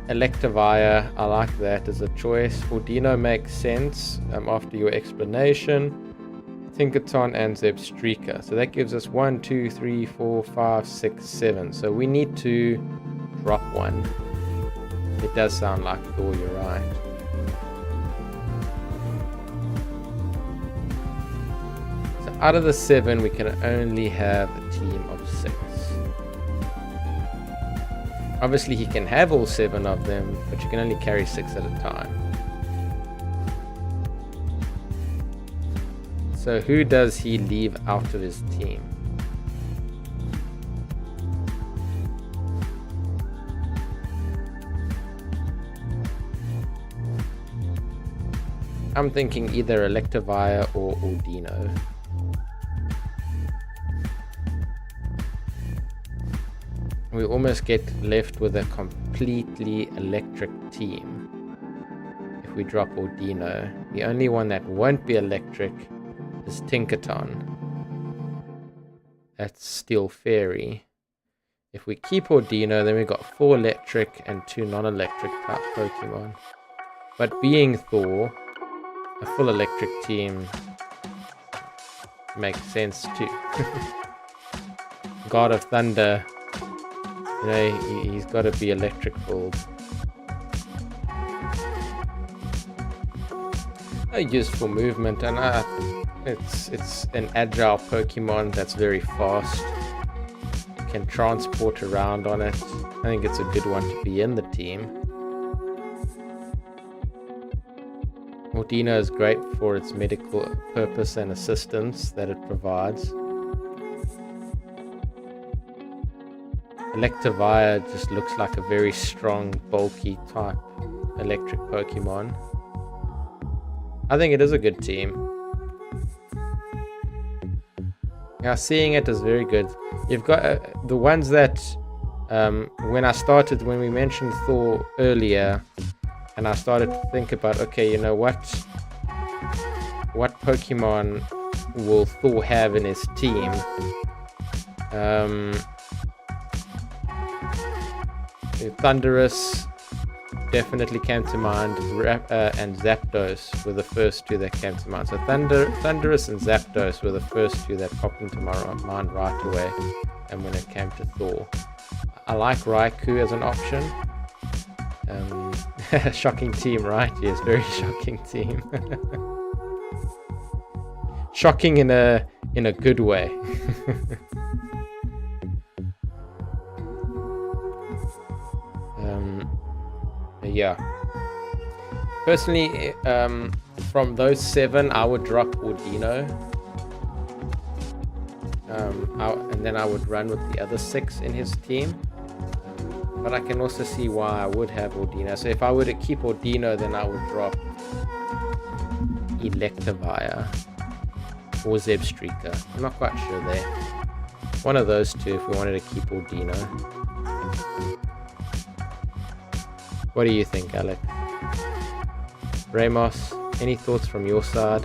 Electivire, I like that as a choice. Ordino makes sense after your explanation. Tinkaton and Zebstrika. So that gives us 1, 2, 3, 4, 5, 6, 7. So we need to drop one. It does sound like Thor, you're right. So out of the 7, we can only have a team of 6. Obviously, he can have all 7 of them, but you can only carry 6 at a time. So who does he leave out of his team? I'm thinking either Electivire or Audino. We almost get left with a completely electric team if we drop Audino. The only one that won't be electric is Tinkaton. That's Steel Fairy. If we keep Audino, then we've got 4 electric and 2 non-electric type Pokemon. But being Thor, a full electric team makes sense too. God of Thunder, you know, he's got to be electric filled. Useful movement, and it's an agile Pokemon that's very fast. You can transport around on it. I think it's a good one to be in the team. Audino is great for its medical purpose and assistance that it provides. Electivire just looks like a very strong, bulky type electric Pokemon. I think it is a good team. Yeah, seeing it is very good. You've got the ones that when we mentioned Thor earlier, and I started to think about, okay, you know what Pokemon will Thor have in his team? Thundurus definitely came to mind, and Zapdos were the first 2 that came to mind. So Thundurus and Zapdos were the first 2 that popped into my mind right away. And when it came to Thor, I like Raikou as an option. Shocking team, right? Yes, very shocking team. Shocking in a good way. Yeah. Personally, from those 7, I would drop Audino. And then I would run with the other 6 in his team. But I can also see why I would have Audino. So if I were to keep Audino, then I would drop Electivire or Zebstrika. I'm not quite sure there. One of those 2 if we wanted to keep Audino. What do you think, Alec? Ramos, any thoughts from your side?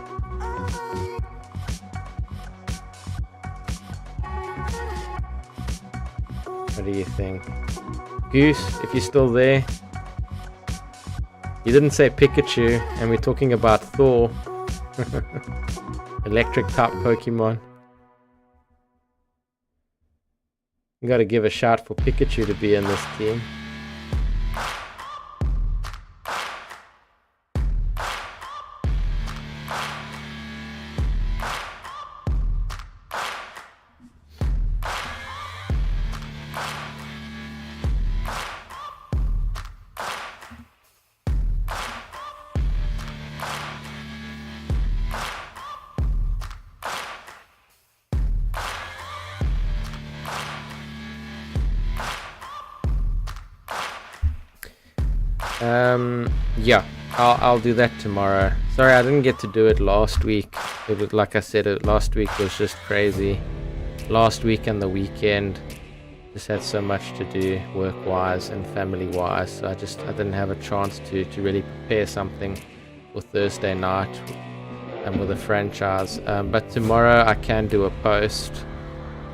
What do you think? Goose, if you're still there. You didn't say Pikachu, and we're talking about Thor. Electric type Pokemon. You gotta give a shout for Pikachu to be in this team. Yeah, I'll do that tomorrow. Sorry, I didn't get to do it last week. It was, like I said, last week was just crazy. Last week and the weekend, just had so much to do work-wise and family-wise. So I didn't have a chance to really prepare something for Thursday night and with a franchise. But tomorrow I can do a post.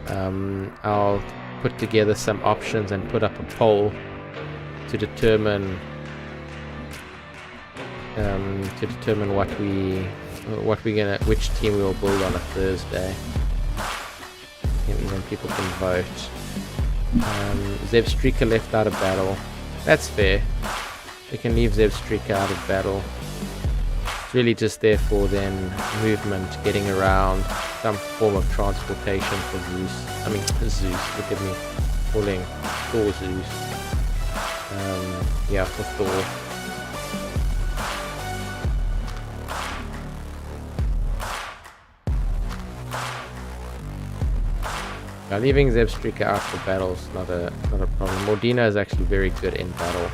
I'll put together some options and put up a poll to determine which team we will build on a Thursday, and then people can vote. Zebstrika left out of battle. That's fair. We can leave Zebstrika out of battle. It's really just there for then movement, getting around, some form of transportation for Zeus. Zeus. Look at me calling Thor Zeus. Yeah, for Thor. Leaving Zebstreaker out for battle is not a problem. Mordino is actually very good in battle.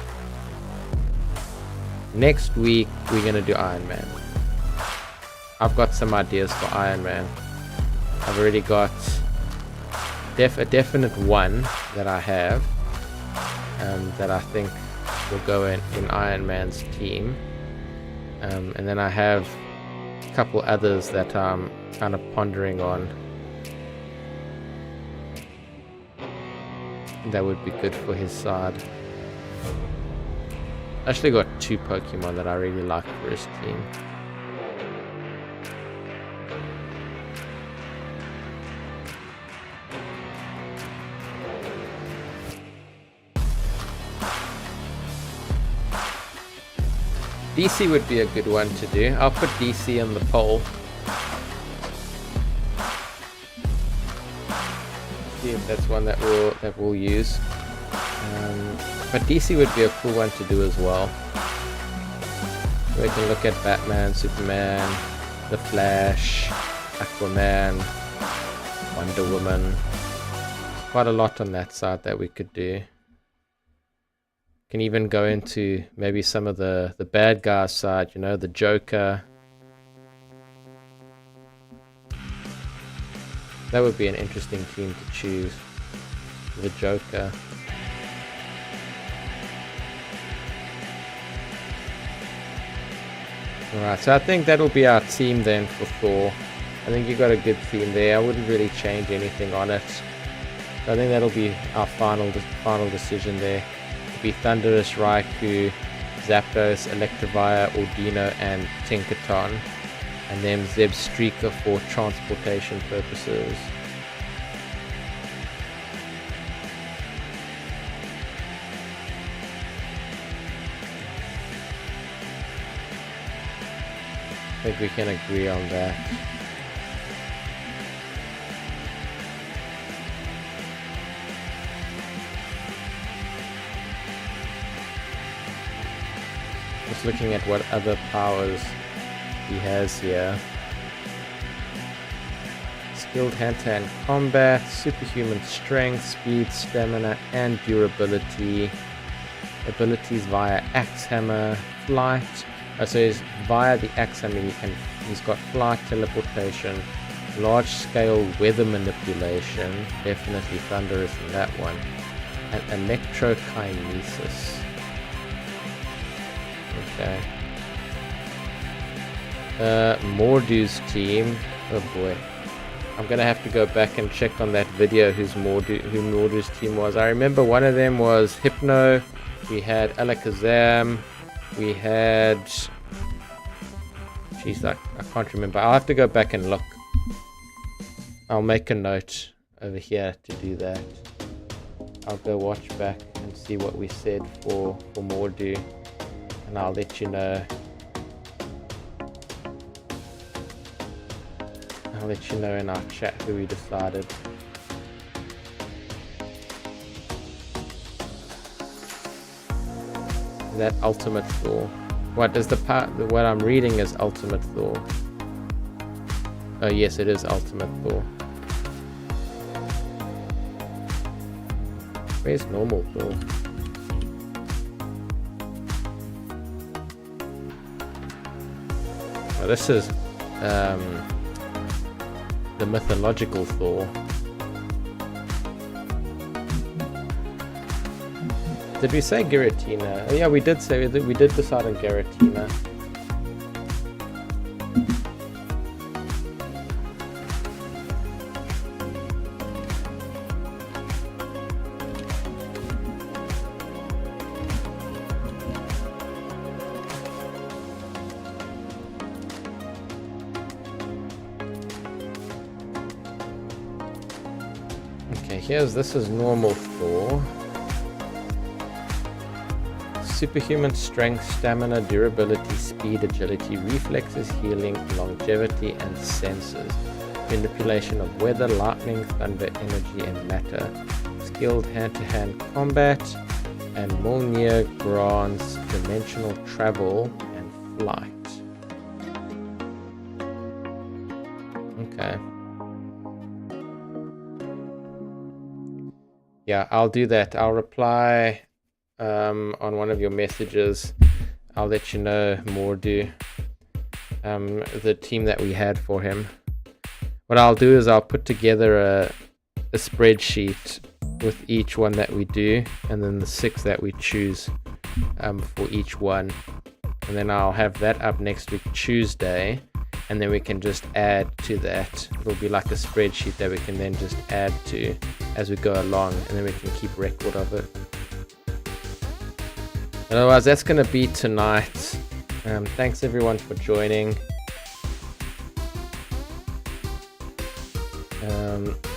Next week we're gonna do Iron Man. I've got some ideas for Iron Man. I've already got a definite one that I have that I think will go in Iron Man's team, and then I have a couple others that I'm kind of pondering on that would be good for his side. I actually got 2 Pokemon that I really like for his team. DC would be a good one to do. I'll put DC on the poll. See if that's one that we'll use. But DC would be a cool one to do as well. We can look at Batman, Superman, The Flash, Aquaman, Wonder Woman. Quite a lot on that side that we could do. Can even go into maybe some of the bad guys side, you know, the Joker. That would be an interesting team to choose. The Joker. Alright, so I think that'll be our team then for Thor. I think you got a good team there. I wouldn't really change anything on it. So I think that'll be our final decision there. It'll be Thundurus, Raikou, Zapdos, Electivire, Ordino, and Tinkaton. And then Zebstreaker for transportation purposes. I think we can agree on that. Just looking at what other powers he has here. Skilled hand-to-hand combat, superhuman strength, speed, stamina, and durability. Abilities via Axe Hammer, flight. So he's via the Axe Hammer, he's got flight, teleportation, large-scale weather manipulation, definitely Thunderous in that one, and electrokinesis. Okay. Mordu's team. Oh boy. I'm gonna have to go back and check on that video who Mordu's team was. I remember one of them was Hypno, we had Alakazam, we had... Jeez, I can't remember. I'll have to go back and look. I'll make a note over here to do that. I'll go watch back and see what we said for Mordu, and I'll let you know. I'll let you know in our chat who we decided. That Ultimate Thor. What does what I'm reading is Ultimate Thor. Oh yes, it is Ultimate Thor. Where's normal Thor? Oh, this is the mythological Thor. Did we say Giratina? Oh yeah, we did say we did decide on Giratina. Okay, this is normal Thor. Superhuman strength, stamina, durability, speed, agility, reflexes, healing, longevity, and senses. Manipulation of weather, lightning, thunder, energy, and matter. Skilled hand-to-hand combat, and Mjolnir grants dimensional travel and flight. Okay. Yeah, I'll do that. I'll reply on one of your messages. I'll let you know Mordu, the team that we had for him. What I'll do is I'll put together a spreadsheet with each one that we do, and then the 6 that we choose for each one, and then I'll have that up next week Tuesday, and then we can just add to that. It'll be like a spreadsheet that we can then just add to as we go along, and then we can keep record of it. Otherwise, that's going to be tonight. Thanks everyone for joining.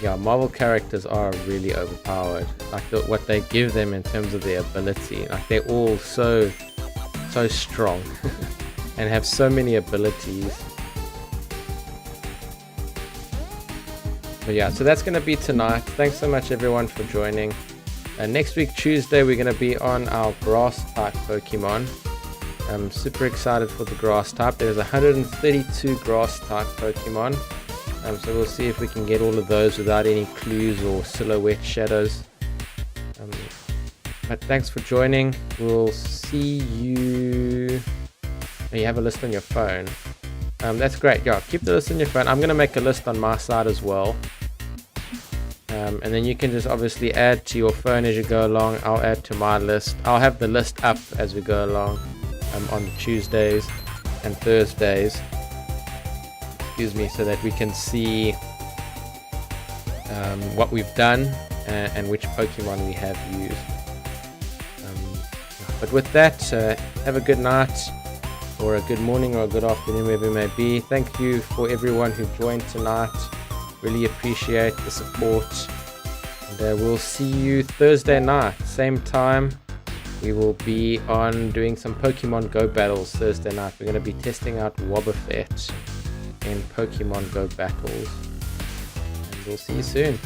Yeah, Marvel characters are really overpowered. Like what they give them in terms of their ability. Like they're all so strong and have so many abilities. But yeah, so that's going to be tonight. Thanks so much everyone for joining. Next week Tuesday we're going to be on our grass type Pokemon. I'm super excited for the grass type. There's 132 grass type Pokemon. So we'll see if we can get all of those without any clues or silhouette shadows. But thanks for joining. We'll see you. Oh, you have a list on your phone. That's great. Yeah, keep the list on your phone. I'm going to make a list on my side as well. And then you can just obviously add to your phone as you go along. I'll add to my list. I'll have the list up as we go along on Tuesdays and Thursdays. So that we can see what we've done and which Pokemon we have used. But with that, have a good night or a good morning or a good afternoon, wherever it may be. Thank you for everyone who joined tonight. Really appreciate the support. And we'll see you Thursday night, same time. We will be on doing some Pokemon Go battles Thursday night. We're going to be testing out Wobbuffet in Pokemon Go battles, and we'll see you soon.